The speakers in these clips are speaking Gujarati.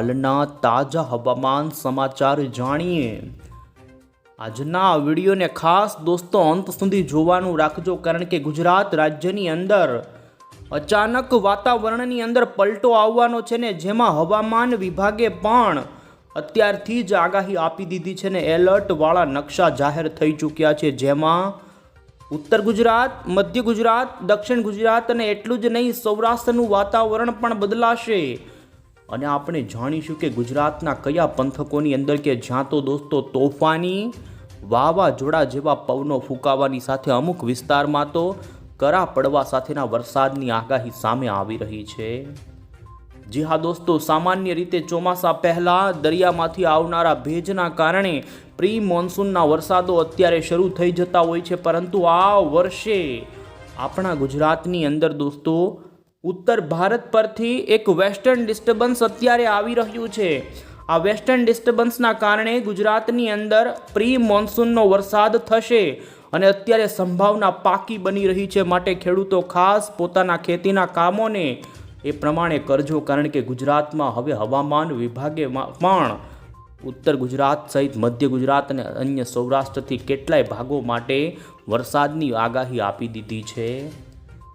હાલના તાજા હવામાન સમાચાર જાણીએ। આજના વિડીયોને ખાસ દોસ્તો અંત સુધી જોવાનું રાખજો, કારણ કે ગુજરાત રાજ્યની અંદર અચાનક વાતાવરણની અંદર પલટો આવવાનો છે ને જેમાં હવામાન વિભાગે પણ અત્યારથી જ આગાહી આપી દીધી છે ને એલર્ટવાળા નકશા જાહેર થઈ ચૂક્યા છે, જેમાં ઉત્તર ગુજરાત, મધ્ય ગુજરાત, દક્ષિણ ગુજરાત અને એટલું જ નહીં સૌરાષ્ટ્રનું વાતાવરણ પણ બદલાશે। અને આપણે જાણીશું કે ગુજરાતના કયા પંથકોની અંદર કે જ્યાં તો દોસ્તો તોફાની વાવાઝોડા જેવા પવનો ફૂંકાવાની સાથે અમુક વિસ્તારમાં તો કરા પડવા સાથેના વરસાદની આગાહી સામે આવી રહી છે। જી હા દોસ્તો, સામાન્ય રીતે ચોમાસા પહેલાં દરિયામાંથી આવનારા ભેજના કારણે પ્રી મોન્સૂનના વરસાદો અત્યારે શરૂ થઈ જતા હોય છે, પરંતુ આ વર્ષે આપણા ગુજરાતની અંદર દોસ્તો ઉત્તર ભારત પરથી એક વેસ્ટર્ન ડિસ્ટર્બન્સ અત્યારે આવી રહ્યું છે। આ વેસ્ટર્ન ડિસ્ટર્બન્સના કારણે ગુજરાતની અંદર પ્રી મોન્સૂનનો વરસાદ થશે અને અત્યારે સંભાવના પાકી બની રહી છે, માટે ખેડૂતો ખાસ પોતાના ખેતીના કામોને એ પ્રમાણે કરજો, કારણ કે ગુજરાતમાં હવે હવામાન વિભાગે પણ ઉત્તર ગુજરાત સહિત મધ્ય ગુજરાત અને અન્ય સૌરાષ્ટ્રથી કેટલાય ભાગો માટે વરસાદની આગાહી આપી દીધી છે।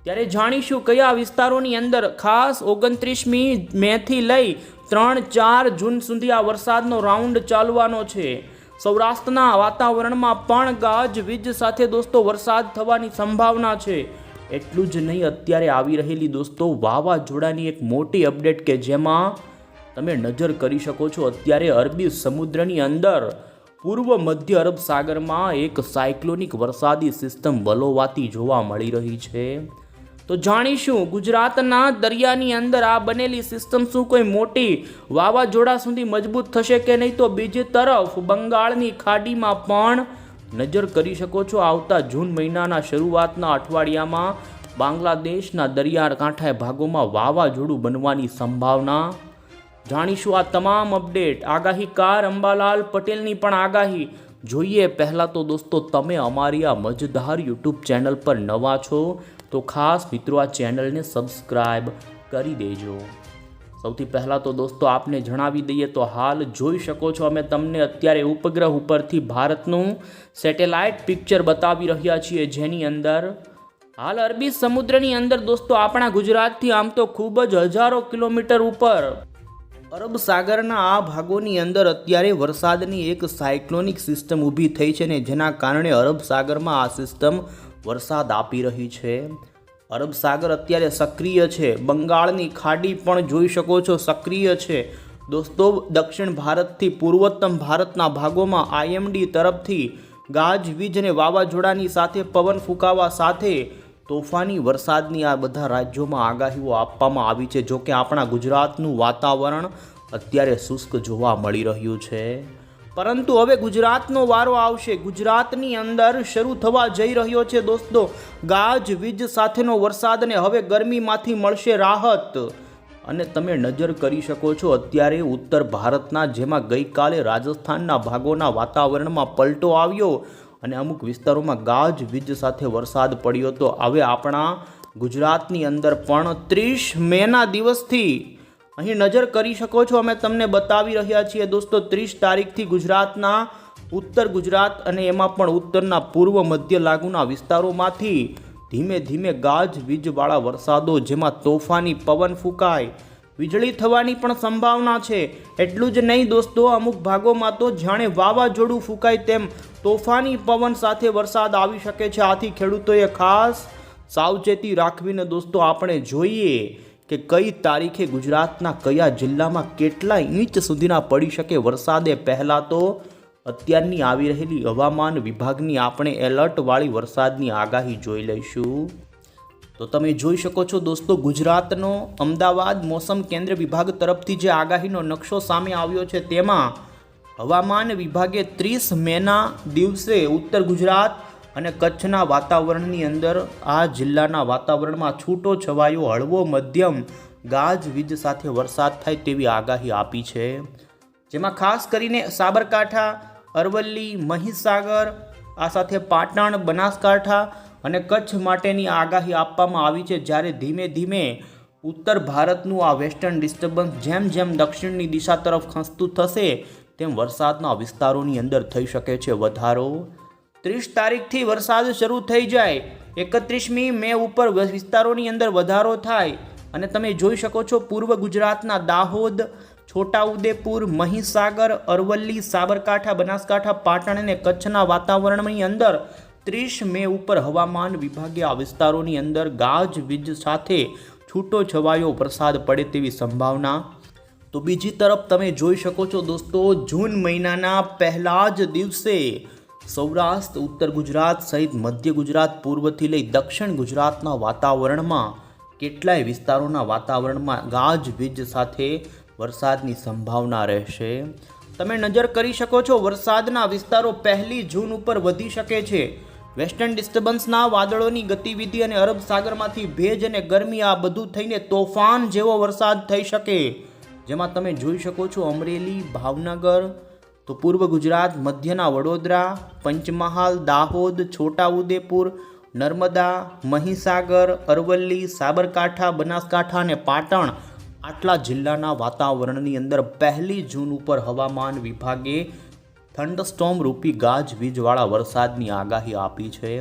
ત્યારે જાણીશું કયા વિસ્તારોની અંદર ખાસ 29મી મેથી લઈ 3-4 જૂન સુધી આ વરસાદનો રાઉન્ડ ચાલવાનો છે। સૌરાષ્ટ્રના વાતાવરણમાં પણ ગાજવીજ સાથે દોસ્તો વરસાદ થવાની સંભાવના છે। એટલું જ નહીં, અત્યારે આવી રહેલી દોસ્તો વાવાઝોડાની એક મોટી અપડેટ કે જેમાં તમે નજર કરી શકો છો, અત્યારે અરબી સમુદ્રની અંદર પૂર્વ મધ્ય અરબ સાગરમાં એક સાયક્લોનિક વરસાદી સિસ્ટમ વલોવાતી જોવા મળી રહી છે। તો જાણીશું ગુજરાતના દરિયાની અંદર આ બનેલી સિસ્ટમ શું કોઈ મોટી વાવાઝોડા સુધી મજબૂત થશે કે નહીં। તો બીજી તરફ બંગાળની ખાડીમાં પણ નજર કરી શકો છો, આવતા જૂન મહિનાના શરૂઆતના અઠવાડિયામાં બાંગ્લાદેશના દરિયાકાંઠાએ ભાગોમાં વાવાઝોડું બનવાની સંભાવના। જાણીશું આ તમામ અપડેટ, આગાહીકાર અંબાલાલ પટેલની પણ આગાહી જોઈએ। પહેલાં તો દોસ્તો તમે અમારી આ મજેદાર યુટ્યુબ ચેનલ પર નવા છો તો ખાસ મિત્રો આ ચેનલને સબસ્ક્રાઈબ કરી દેજો। સૌથી પહેલાં તો દોસ્તો આપને જણાવી દઈએ તો હાલ જોઈ શકો છો અમે તમને અત્યારે ઉપગ્રહ ઉપરથી ભારતનું સેટેલાઇટ પિક્ચર બતાવી રહ્યા છીએ, જેની અંદર હાલ અરબી સમુદ્રની અંદર દોસ્તો આપણા ગુજરાતથી આમ તો ખૂબ જ હજારો કિલોમીટર ઉપર અરબ સાગરના આ ભાગોની અંદર અત્યારે વરસાદની એક સાયક્લોનિક સિસ્ટમ ઊભી થઈ છે ને જેના કારણે અરબ સાગરમાં આ સિસ્ટમ વરસાદ આપી રહી છે। અરબ સાગર અત્યારે સક્રિય છે, બંગાળની ખાડી પણ જોઈ શકો છો સક્રિય છે દોસ્તો। દક્ષિણ ભારતથી પૂર્વોત્તમ ભારતના ભાગોમાં આઈએમડી તરફથી ગાજવીજ અને વાવાઝોડાની સાથે પવન ફૂંકાવા સાથે તોફાની વરસાદની આ બધા રાજ્યોમાં આગાહીઓ આપવામાં આવી છે। જોકે આપણા ગુજરાતનું વાતાવરણ અત્યારે શુષ્ક જોવા મળી રહ્યું છે, પરંતુ હવે ગુજરાતનો વારો આવશે। ગુજરાતની અંદર શરૂ થવા જઈ રહ્યો છે દોસ્તો ગાજવીજ સાથેનો વરસાદ, અને હવે ગરમીમાંથી મળશે રાહત। અને તમે નજર કરી શકો છો અત્યારે ઉત્તર ભારતના, જેમાં ગઈકાલે રાજસ્થાનના ભાગોના વાતાવરણમાં પલટો આવ્યો અને અમુક વિસ્તારોમાં ગાજવીજ સાથે વરસાદ પડ્યો હતો। હવે આપણા ગુજરાતની અંદર પણ 30 મેના દિવસથી અહીં નજર કરી શકો છો અમે તમને બતાવી રહ્યા છીએ દોસ્તો 30 તારીખથી ગુજરાતના ઉત્તર ગુજરાત અને એમાં પણ ઉત્તરના પૂર્વ મધ્ય લાગુના વિસ્તારોમાંથી ધીમે ધીમે ગાજવીજવાળા વરસાદો, જેમાં તોફાની પવન ફૂંકાય, વીજળી થવાની પણ સંભાવના છે। એટલું જ નહીં દોસ્તો, અમુક ભાગોમાં તો જાણે વાવાઝોડું ફૂંકાય તેમ તોફાની પવન સાથે વરસાદ આવી શકે છે। આથી ખેડૂતોએ ખાસ સાવચેતી રાખવીને દોસ્તો આપણે જોઈએ કે કઈ તારીખે ગુજરાતના કયા જિલ્લામાં કેટલા ઇંચ સુધીના પડી શકે વરસાદ। એ પહેલાં તો અત્યારની આવી રહેલી હવામાન વિભાગની આપણે એલર્ટવાળી વરસાદની આગાહી જોઈ લઈશું। તો તમે જોઈ શકો છો દોસ્તો ગુજરાતનો અમદાવાદ મોસમ કેન્દ્ર વિભાગ તરફથી જે આગાહીનો નકશો સામે આવ્યો છે તેમાં હવામાન વિભાગે 30 મેના દિવસે ઉત્તર ગુજરાત અને કચ્છના વાતાવરણની અંદર આ જિલ્લાના વાતાવરણમાં છૂટો છવાયો હળવો મધ્યમ ગાજવીજ સાથે વરસાદ થાય તેવી આગાહી આપી છે, જેમાં ખાસ કરીને સાબરકાંઠા, અરવલ્લી, મહીસાગર, આ સાથે પાટણ, બનાસકાંઠા અને કચ્છ માટેની આગાહી આપવામાં આવી છે। જ્યારે ધીમે ધીમે ઉત્તર ભારતનું આ વેસ્ટર્ન ડિસ્ટર્બન્સ જેમ જેમ દક્ષિણની દિશા તરફ ખસતું થશે તેમ વરસાદના વિસ્તારોની અંદર થઈ શકે છે વધારો. 30 તારીખથી વરસાદ શરૂ થઈ જાય, 31મી મે ઉપર વિસ્તારોની અંદર વધારો થાય અને તમે જોઈ શકો છો પૂર્વ ગુજરાતના દાહોદ, છોટાઉદેપુર, મહીસાગર, અરવલ્લી, સાબરકાંઠા, બનાસકાંઠા, પાટણ અને કચ્છના વાતાવરણની અંદર 30 મે ઉપર હવામાન વિભાગે આ વિસ્તારોની અંદર ગાજવીજ સાથે છૂટો છવાયો વરસાદ પડે તેવી સંભાવના. તો બીજી તરફ તમે જોઈ શકો છો દોસ્તો, જૂન મહિનાના પહેલા જ દિવસે સૌરાષ્ટ્ર, ઉત્તર ગુજરાત સહિત મધ્ય ગુજરાત, પૂર્વથી લઈ દક્ષિણ ગુજરાતના વાતાવરણમાં કેટલાય વિસ્તારોના વાતાવરણમાં ગાજવીજ સાથે વરસાદની સંભાવના રહેશે. તમે નજર કરી શકો છો વરસાદના વિસ્તારો 1 જૂન ઉપર વધી શકે છે. વેસ્ટર્ન ડિસ્ટર્બન્સના વાદળોની ગતિવિધિ અને અરબ સાગરમાંથી ભેજ અને ગરમી આ બધું થઈને તોફાન જેવો વરસાદ થઈ શકે, જેમાં તમે જોઈ શકો છો અમરેલી, ભાવનગર, તો પૂર્વ ગુજરાત મધ્યના વડોદરા, પંચમહાલ, દાહોદ, છોટાઉદેપુર, નર્મદા, મહીસાગર, અરવલ્લી, સાબરકાંઠા, બનાસકાંઠા અને પાટણ આટલા જિલ્લાના વાતાવરણની અંદર 1 જૂન ઉપર હવામાન વિભાગે થંડરસ્ટોર્મ રૂપી ગાજવીજવાળા વરસાદની આગાહી આપી છે.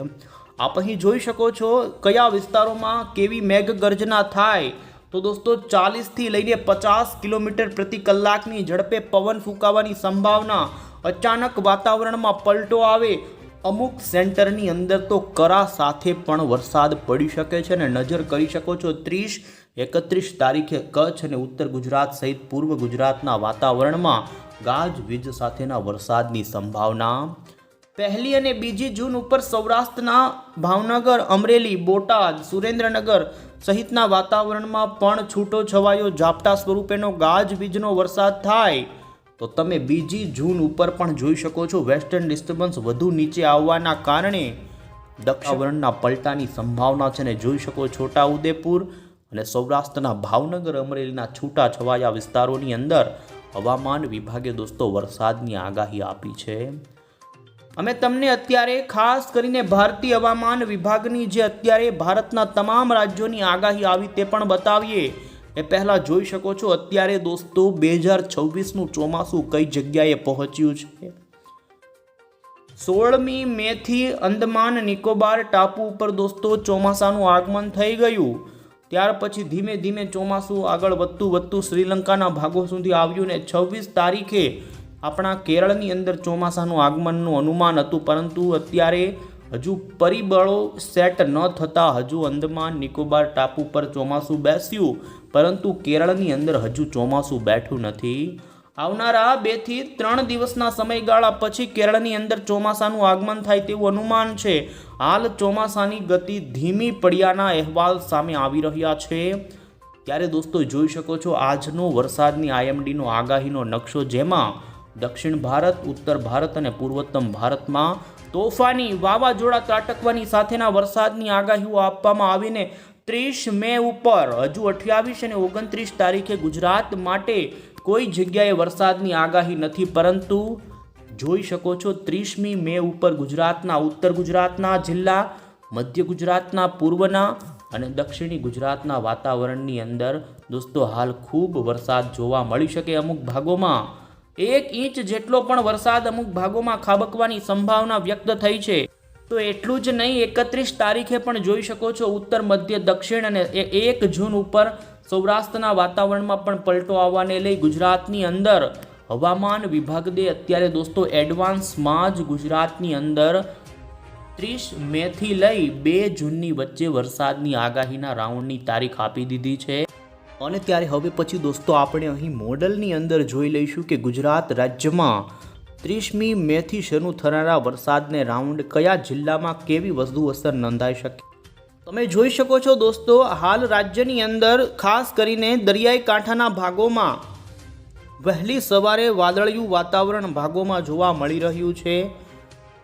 આપ અહીં જોઈ શકો છો કયા વિસ્તારોમાં કેવી મેઘગર્જના થાય. તો દોસ્તો 40થી લઈને 50 કિલોમીટર પ્રતિ કલાકની ઝડપે પવન ફૂંકાવાની સંભાવના. અચાનક વાતાવરણમાં પલટો આવે, અમુક સેન્ટરની અંદર તો કરા સાથે પણ વરસાદ પડી શકે છે અને નજર કરી શકો છો 30-31 તારીખે કચ્છ અને ઉત્તર ગુજરાત સહિત પૂર્વ ગુજરાતના વાતાવરણમાં ગાજવીજ સાથેના વરસાદની સંભાવના. 1 અને 2 જૂન ઉપર સૌરાષ્ટ્રના ભાવનગર, અમરેલી, બોટાદ, સુરેન્દ્રનગર સહિતના વાતાવરણમાં પણ છૂટો છવાયો ઝાપટા સ્વરૂપેનો ગાજવીજનો વરસાદ થાય. તો તમે 2 જૂન ઉપર પણ જોઈ શકો છો વેસ્ટર્ન ડિસ્ટર્બન્સ વધુ નીચે આવવાના કારણે દક્ષિણના પલટાની સંભાવના છે ને જોઈ શકો છોટાઉદેપુર અને સૌરાષ્ટ્રના ભાવનગર, અમરેલીના છૂટા છવાયા વિસ્તારોની અંદર હવામાન વિભાગે દોસ્તો વરસાદની આગાહી આપી છે. અમે તમને અત્યારે ખાસ કરીને ભારતીય હવામાન વિભાગની જે અત્યારે ભારતના તમામ રાજ્યોની આગાહી આવી તે પણ બતાવીએ. એ પહેલાં જોઈ શકો છો અત્યારે દોસ્તો 2026નું ચોમાસું કઈ જગ્યાએ પહોંચ્યું છે. 16મી મેથી અંદમાન નિકોબાર ટાપુ ઉપર દોસ્તો ચોમાસાનું આગમન થઈ ગયું. ત્યાર પછી ધીમે ધીમે ચોમાસું આગળ વધતું શ્રીલંકાના ભાગો સુધી આવ્યું ને 26 તારીખે આપણા કેરળની અંદર ચોમાસાનું આગમનનું અનુમાન હતું, પરંતુ અત્યારે હજુ પરિબળો સેટ ન થતાં હજુ અંદમાન નિકોબાર ટાપુ પર ચોમાસું બેસ્યું, પરંતુ કેરળની અંદર હજુ ચોમાસું બેઠું નથી. આવનારા 2 થી 3 દિવસના સમયગાળા પછી કેરળની અંદર ચોમાસાનું આગમન થાય તેવું અનુમાન છે. હાલ ચોમાસાની ગતિ ધીમી પડ્યાના અહેવાલ સામે આવી રહ્યા છે. ત્યારે દોસ્તો જોઈ શકો છો આજનો વરસાદની IMDનો આગાહીનો નકશો, જેમાં દક્ષિણ ભારત, ઉત્તર ભારત અને પૂર્વોત્તર ભારતમાં તોફાની વાવાઝોડા ત્રાટકવાની સાથેના વરસાદની આગાહીઓ આપવામાં આવીને 30 મે ઉપર હજુ 28 અને 29 તારીખે ગુજરાત માટે કોઈ જગ્યાએ વરસાદની આગાહી નથી, પરંતુ જોઈ શકો છો 30મી મે ઉપર ગુજરાતના, ઉત્તર ગુજરાતના જિલ્લા, મધ્ય ગુજરાતના, પૂર્વના અને દક્ષિણી ગુજરાતના વાતાવરણની અંદર દોસ્તો હાલ ખૂબ વરસાદ જોવા મળી શકે. અમુક ભાગોમાં 1 ઇંચ જેટલો પણ વરસાદ અમુક ભાગોમાં ખાબકવાની સંભાવના વ્યક્ત થઈ છે. તો એટલું જ નહીં, 31 તારીખે પણ જોઈ શકો છો ઉત્તર, મધ્ય, દક્ષિણ અને 1 જૂન ઉપર સૌરાષ્ટ્રના વાતાવરણમાં પણ પલટો આવવાને લઈ ગુજરાતની અંદર હવામાન વિભાગે અત્યારે દોસ્તો એડવાન્સમાં જ ગુજરાતની અંદર 30 મેથી લઈ 2 જૂનની વચ્ચે વરસાદની આગાહીના રાઉન્ડની તારીખ આપી દીધી છે. અને ત્યારે હવે પછી દોસ્તો આપણે અહીં મોડલની અંદર જોઈ લઈશું કે ગુજરાત રાજ્યમાં 30મી મેથી શરૂ થનારા વરસાદને રાઉન્ડ કયા જિલ્લામાં કેવી વધુ અસર નોંધાઈ શકે. તમે જોઈ શકો છો દોસ્તો હાલ રાજ્યની અંદર ખાસ કરીને દરિયાઈ કાંઠાના ભાગોમાં વહેલી સવારે વાદળિયું વાતાવરણ ભાગોમાં જોવા મળી રહ્યું છે.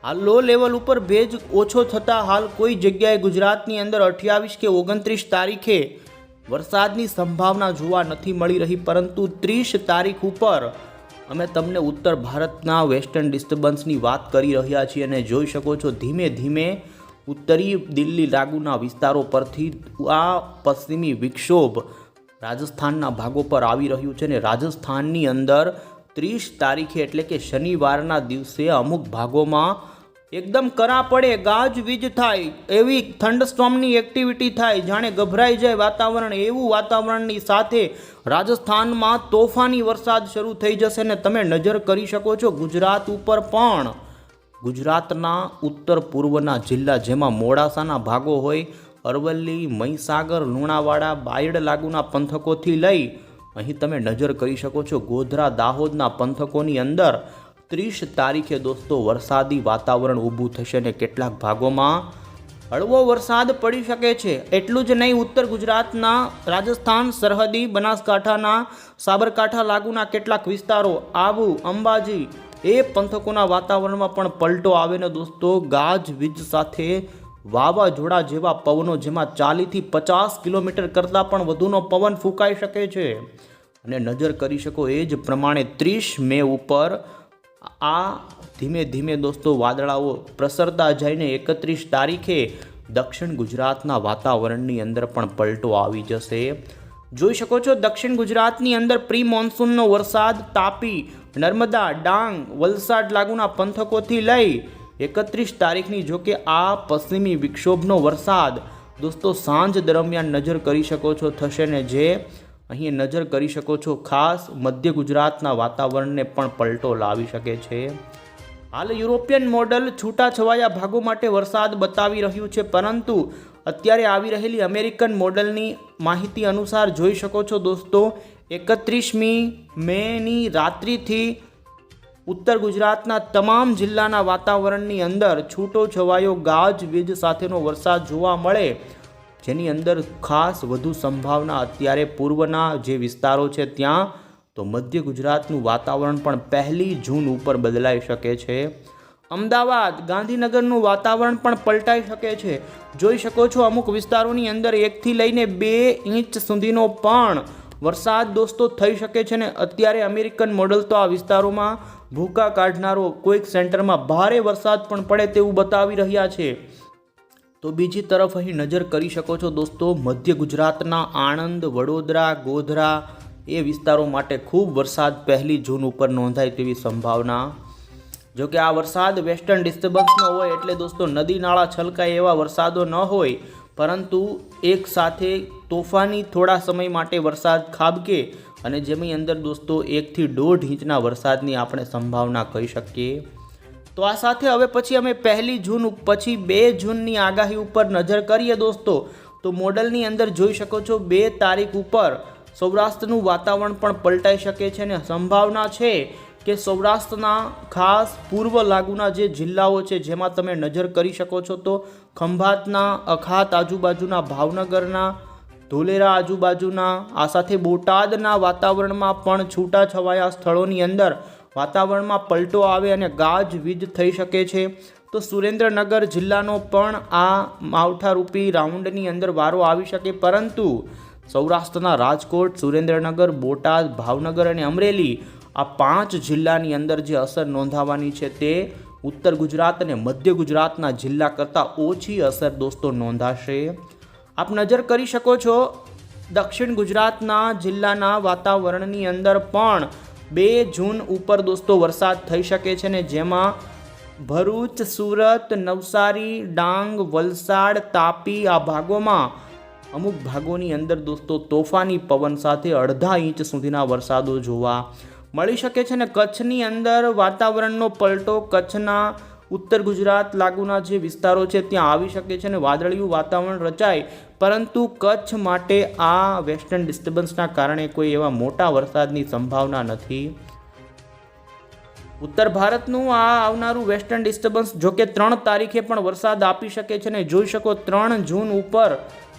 હાલ લો લેવલ ઉપર ભેજ ઓછો થતાં હાલ કોઈ જગ્યાએ ગુજરાતની અંદર 28 કે 29 તારીખે વરસાદની સંભાવના જોવા નથી મળી રહી, પરંતુ 30 તારીખ ઉપર અમે તમને ઉત્તર ભારતના વેસ્ટર્ન ડિસ્ટર્બન્સની વાત કરી રહ્યા છીએ અને જોઈ શકો છો ધીમે ધીમે ઉત્તરી દિલ્હી લાગુના વિસ્તારો પરથી આ પશ્ચિમી વિક્ષોભ રાજસ્થાનના ભાગો પર આવી રહ્યું છે ને રાજસ્થાનની અંદર 30 તારીખે એટલે કે શનિવારના દિવસે અમુક ભાગોમાં એકદમ કરા પડે, ગાજવીજ થાય, એવી થંડરસ્ટોર્મની એક્ટિવિટી થાય, જાણે ગભરાઈ જાય વાતાવરણ, એવું વાતાવરણની સાથે રાજસ્થાનમાં તોફાની વરસાદ શરૂ થઈ જશે ને તમે નજર કરી શકો છો ગુજરાત ઉપર પણ. ગુજરાતના ઉત્તર પૂર્વના જિલ્લા જેમાં મોડાસાના ભાગો હોય, અરવલ્લી, મહીસાગર, લુણાવાડા, બાયડ લાગુના પંથકોથી લઈ અહીં તમે નજર કરી શકો છો ગોધરા, દાહોદના પંથકોની અંદર 30 તારીખે દોસ્તો વરસાદી વાતાવરણ ઊભું થશે ને કેટલાક ભાગોમાં હળવો વરસાદ પડી શકે છે. એટલું જ નહીં, ઉત્તર ગુજરાતના રાજસ્થાન સરહદી બનાસકાંઠાના સાબરકાંઠા લાગુના કેટલાક વિસ્તારો, આબુ, અંબાજી એ પંથકોના વાતાવરણમાં પણ પલટો આવે ને દોસ્તો ગાજવીજ સાથે વાવાઝોડા જેવા પવનો, જેમાં 40થી 50 કિલોમીટર કરતાં પણ વધુનો પવન ફૂંકાઈ શકે છે. અને નજર કરી શકો એ જ પ્રમાણે 30 મે ઉપર આ ધીમે ધીમે દોસ્તો વાદળાઓ પ્રસરતા જઈને 31 તારીખે દક્ષિણ ગુજરાતના વાતાવરણની અંદર પણ પલટો આવી જશે. જોઈ શકો છો દક્ષિણ ગુજરાતની અંદર પ્રી મોન્સૂનનો વરસાદ તાપી, નર્મદા, ડાંગ, વલસાડ લાગુના પંથકોથી લઈ 31 તારીખની જોકે આ પશ્ચિમી વિક્ષોભનો વરસાદ દોસ્તો સાંજ દરમિયાન નજર કરી શકો છો થશે ને જે અહીં નજર કરી શકો છો ખાસ મધ્ય ગુજરાતના વાતાવરણને પણ પલટો લાવી શકે છે. હાલ યુરોપિયન મોડલ છૂટાછવાયા ભાગો માટે વરસાદ બતાવી રહ્યું છે, પરંતુ અત્યારે આવી રહેલી અમેરિકન મોડલની માહિતી અનુસાર જોઈ શકો છો દોસ્તો 31મી મેની રાત્રિથી ઉત્તર ગુજરાતના તમામ જિલ્લાના વાતાવરણની અંદર છૂટો છવાયો ગાજવીજ સાથેનો વરસાદ જોવા મળે, જેની અંદર ખાસ વધુ સંભાવના અત્યારે પૂર્વના જે વિસ્તારો છે ત્યાં, તો મધ્ય ગુજરાતનું વાતાવરણ પણ 1 જૂન ઉપર બદલાઈ શકે છે. અમદાવાદ, ગાંધીનગરનું વાતાવરણ પણ પલટાઈ શકે છે. જોઈ શકો છો અમુક વિસ્તારોની અંદર 1 થી લઈને 2 ઇંચ સુધીનો પણ વરસાદ દોસ્તો થઈ શકે છે ને અત્યારે અમેરિકન મોડલ તો આ વિસ્તારોમાં ભૂકા કાઢનારો, કોઈક સેન્ટરમાં ભારે વરસાદ પણ પડે તેવું બતાવી રહ્યા છે. તો બીજી તરફ અહીં નજર કરી શકો છો દોસ્તો મધ્ય ગુજરાતના આણંદ, વડોદરા, ગોધરા એ વિસ્તારો માટે ખૂબ વરસાદ 1 જૂન ઉપર નોંધાય તેવી સંભાવના. જોકે આ વરસાદ વેસ્ટર્ન ડિસ્ટર્બન્સનો હોય એટલે દોસ્તો નદી નાળા છલકાય એવા વરસાદો ન હોય, પરંતુ એક સાથે તોફાની થોડા સમય માટે વરસાદ ખાબકે અને જેની અંદર દોસ્તો 1 થી 1.5 ઇંચના વરસાદની આપણે સંભાવના કહી શકીએ. તો આ સાથે હવે પછી અમે 1 જૂન પછી 2 જૂનની આગાહી ઉપર નજર કરીએ દોસ્તો. તો મોડલની અંદર જોઈ શકો છો 2 તારીખ ઉપર સૌરાષ્ટ્રનું વાતાવરણ પણ પલટાઈ શકે છે અને સંભાવના છે કે સૌરાષ્ટ્રના ખાસ પૂર્વ લાગુના જે જિલ્લાઓ છે જેમાં તમે નજર કરી શકો છો તો ખંભાતના, અખાત આજુબાજુના, ભાવનગરના, ધોલેરા આજુબાજુના, આ સાથે બોટાદના વાતાવરણમાં પણ છૂટાછવાયા સ્થળોની અંદર વાતાવરણમાં પલટો આવે અને ગાજવીજ થઈ શકે છે. તો સુરેન્દ્રનગર જિલ્લાનો પણ આ માવઠારૂપી રાઉન્ડની અંદર વારો આવી શકે, પરંતુ સૌરાષ્ટ્રના રાજકોટ, સુરેન્દ્રનગર, બોટાદ, ભાવનગર અને અમરેલી આ 5 જિલ્લાની અંદર જે અસર નોંધાવાની છે તે ઉત્તર ગુજરાત અને મધ્ય ગુજરાતના જિલ્લા કરતાં ઓછી અસર દોસ્તો નોંધાશે. આપ નજર કરી શકો છો દક્ષિણ ગુજરાતના જિલ્લાના વાતાવરણની અંદર પણ 2 જૂન ઉપર દોસ્તો વરસાદ થઈ શકે છે ને જેમાં ભરૂચ, સુરત, નવસારી, ડાંગ, વલસાડ, તાપી આ ભાગોમાં અમુક ભાગોની અંદર દોસ્તો તોફાની પવન સાથે 1.5 ઇંચ સુધીના વરસાદો જોવા મળી શકે છે ને કચ્છની અંદર વાતાવરણનો પલટો કચ્છના ઉત્તર ગુજરાત લાગુના જે વિસ્તારો છે ત્યાં આવી શકે છે અને વાદળિયું વાતાવરણ રચાય, પરંતુ કચ્છ માટે આ વેસ્ટર્ન ડિસ્ટર્બન્સના કારણે કોઈ એવા મોટા વરસાદની સંભાવના નથી. ઉત્તર ભારતનું આ આવનારું વેસ્ટર્ન ડિસ્ટર્બન્સ જોકે 3 તારીખે પણ વરસાદ આપી શકે છે ને જોઈ શકો 3 જૂન ઉપર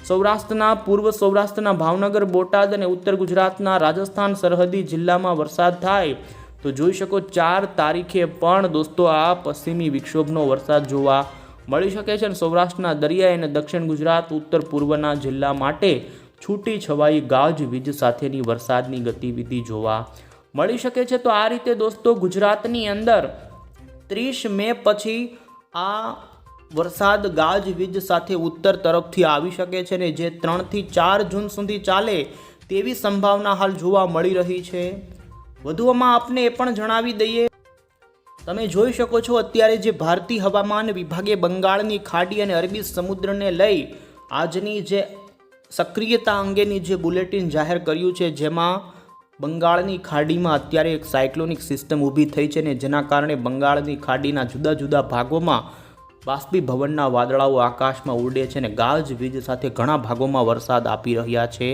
સૌરાષ્ટ્રના, પૂર્વ સૌરાષ્ટ્રના ભાવનગર, બોટાદ અને ઉત્તર ગુજરાતના રાજસ્થાન સરહદી જિલ્લામાં વરસાદ થાય. તો જોઈ શકો 4 તારીખે પણ દોસ્તો આ પશ્ચિમી વિક્ષોભનો વરસાદ જોવા મળી શકે છે અને સૌરાષ્ટ્રના દરિયાઈ અને દક્ષિણ ગુજરાત, ઉત્તર પૂર્વના જિલ્લા માટે છૂટી છવાઈ ગાજવીજ સાથેની વરસાદની ગતિવિધિ જોવા મળી શકે છે. તો આ રીતે દોસ્તો ગુજરાતની અંદર 30 મે પછી આ વરસાદ ગાજવીજ સાથે ઉત્તર તરફથી આવી શકે છે ને જે 3 થી 4 જૂન સુધી ચાલે તેવી સંભાવના હાલ જોવા મળી રહી છે. વધુમાં આપને એ પણ જણાવી દઈએ, તમે જોઈ શકો છો અત્યારે જે ભારતીય હવામાન વિભાગે બંગાળની ખાડી અને અરબી સમુદ્રને લઈ આજની જે સક્રિયતા અંગેની જે બુલેટિન જાહેર કર્યું છે, જેમાં બંગાળની ખાડીમાં અત્યારે એક સાયક્લોનિક સિસ્ટમ ઊભી થઈ છે ને જેના કારણે બંગાળની ખાડીના જુદા જુદા ભાગોમાં બાષ્પીભવનના વાદળાઓ આકાશમાં ઉડે છે અને ગાજવીજ સાથે ઘણા ભાગોમાં વરસાદ આપી રહ્યા છે.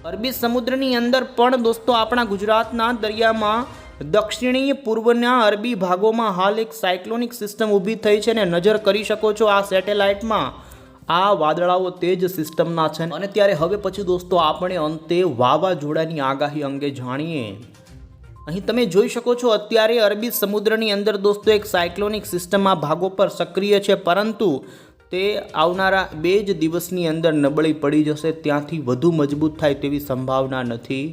અરબી સમુદ્રની અંદર પણ દોસ્તો આપણા ગુજરાતના દરિયામાં દક્ષિણીય પૂર્વના અરબી ભાગોમાં હાલ એક સાયક્લોનિક સિસ્ટમ ઊભી થઈ છે ને નજર કરી શકો છો આ સેટેલાઇટમાં આ વાદળાઓ તેજ સિસ્ટમના છે. અને ત્યારે હવે પછી દોસ્તો આપણે અંતે વાવાઝોડાની આગાહી અંગે જાણીએ. અહીં તમે જોઈ શકો છો અત્યારે અરબી સમુદ્રની અંદર દોસ્તો એક સાયક્લોનિક સિસ્ટમ આ ભાગો પર સક્રિય છે, પરંતુ તે આવનારા 2 જ દિવસની અંદર નબળી પડી જશે. ત્યાંથી વધુ મજબૂત થાય તેવી સંભાવના નથી.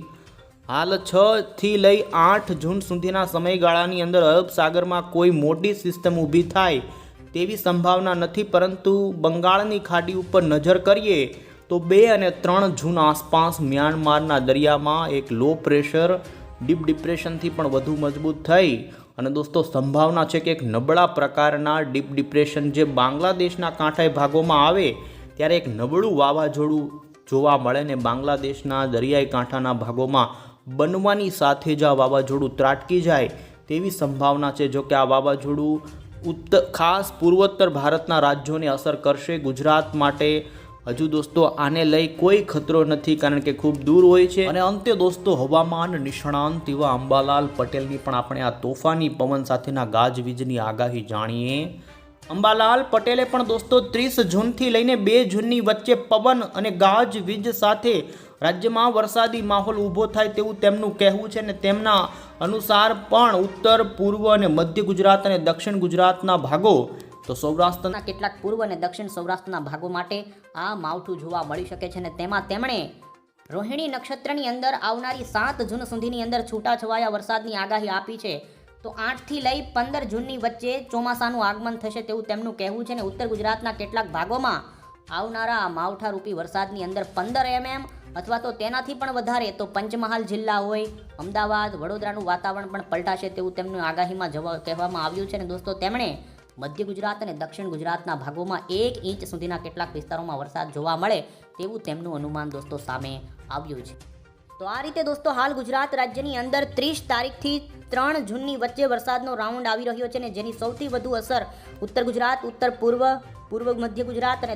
હાલ 6 થી લઈ 8 જૂન સુધીના સમયગાળાની અંદર અરબ સાગરમાં કોઈ મોટી સિસ્ટમ ઊભી થાય તેવી સંભાવના નથી, પરંતુ બંગાળની ખાડી ઉપર નજર કરીએ તો 2 અને 3 જૂન આસપાસ મ્યાનમારના દરિયામાં એક લો પ્રેશર ડીપ ડિપ્રેશનથી પણ વધુ મજબૂત થઈ અને દોસ્તો સંભાવના છે કે એક નબળા પ્રકારના ડીપ ડિપ્રેશન જે બાંગ્લાદેશના કાંઠાઈ ભાગોમાં આવે ત્યારે એક નબળું વાવાઝોડું જોવા મળે ને બાંગ્લાદેશના દરિયાઈ કાંઠાના ભાગોમાં બનવાની સાથે જ આ વાવાઝોડું ત્રાટકી જાય તેવી સંભાવના છે. જો કે આ વાવાઝોડું ખાસ પૂર્વોત્તર ભારતના રાજ્યોને અસર કરશે. ગુજરાત માટે હજુ દોસ્તો આને લઈ કોઈ ખતરો નથી, કારણ કે ખૂબ દૂર હોય છે. અને અંતે દોસ્તો હવામાન નિષ્ણાંત એવા અંબાલાલ પટેલની પણ આપણે આ તોફાની પવન સાથેના ગાજવીજની આગાહી જાણીએ. અંબાલાલ પટેલે પણ દોસ્તો 30 જૂનથી લઈને 2 જૂનની વચ્ચે પવન અને ગાજવીજ સાથે રાજ્યમાં વરસાદી માહોલ ઊભો થાય તેવું તેમનું કહેવું છે. અને તેમના અનુસાર પણ ઉત્તર પૂર્વ અને મધ્ય ગુજરાત અને દક્ષિણ ગુજરાતના ભાગો તો સૌરાષ્ટ્રના કેટલાક પૂર્વ અને દક્ષિણ સૌરાષ્ટ્રના ભાગો માટે આ માવઠું જોવા મળી શકે છે. અને તેમાં તેમણે રોહિણી નક્ષત્રની અંદર આવનારી 7 જૂન સુધીની અંદર છૂટાછવાયા વરસાદની આગાહી આપી છે. તો 8 થી લઈ 15 જૂનની વચ્ચે ચોમાસાનું આગમન થશે તેવું તેમનું કહેવું છે. અને ઉત્તર ગુજરાતના કેટલાક ભાગોમાં આવનારા માવઠારૂપી વરસાદની અંદર 15 mm અથવા તો તેનાથી પણ વધારે તો પંચમહાલ જિલ્લા હોય, અમદાવાદ, વડોદરાનું વાતાવરણ પણ પલટાશે તેવું તેમની આગાહીમાં કહેવામાં આવ્યું છે. અને દોસ્તો તેમણે મધ્ય ગુજરાત અને દક્ષિણ ગુજરાતના ભાગોમાં 1 ઇંચ સુધીના કેટલાક વિસ્તારોમાં વરસાદ જોવા મળે તેવું તેમનું અનુમાન દોસ્તો સામે આવ્યું છે. તો આ રીતે દોસ્તો હાલ ગુજરાત રાજ્યની અંદર 30 તારીખથી 3 જૂનની વચ્ચે વરસાદનો રાઉન્ડ આવી રહ્યો છે, ને જેની સૌથી વધુ અસર ઉત્તર ગુજરાત, ઉત્તર પૂર્વ, પૂર્વ મધ્ય ગુજરાત અને